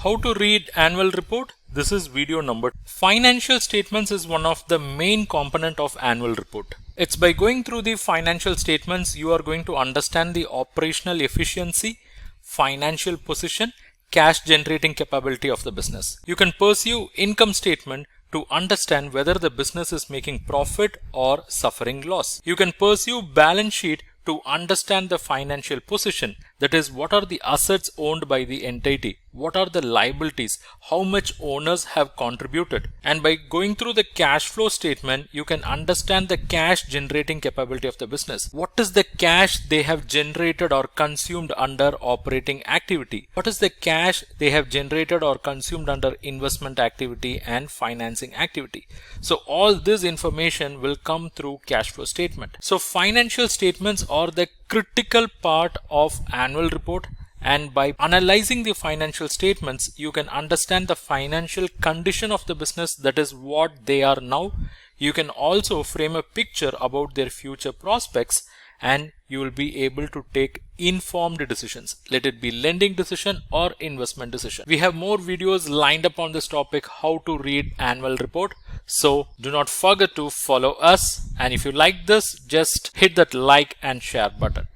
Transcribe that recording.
How to read annual report? This is video number. Financial statements is one of the main component of annual report. It's by going through the financial statements you are going to understand the operational efficiency, financial position, cash generating capability of the business. You can pursue income statement to understand whether the business is making profit or suffering loss. You can pursue balance sheet to understand the financial position, that is, what are the assets owned by the entity, what are the liabilities, how much owners have contributed. And by going through the cash flow statement, you can understand the cash generating capability of the business. What is the cash they have generated or consumed under operating activity? What is the cash they have generated or consumed under investment activity and financing activity? So all this information will come through cash flow statement. So financial statements are the critical part of annual report, and by analyzing the financial statements you can understand the financial condition of the business, that is what they are now. You can also frame a picture about their future prospects, and you will be able to take informed decisions, let it be lending decision or investment decision. We have more videos lined up on this topic, how to read annual report. So do not forget to follow us, and if you like this, just hit that like and share button.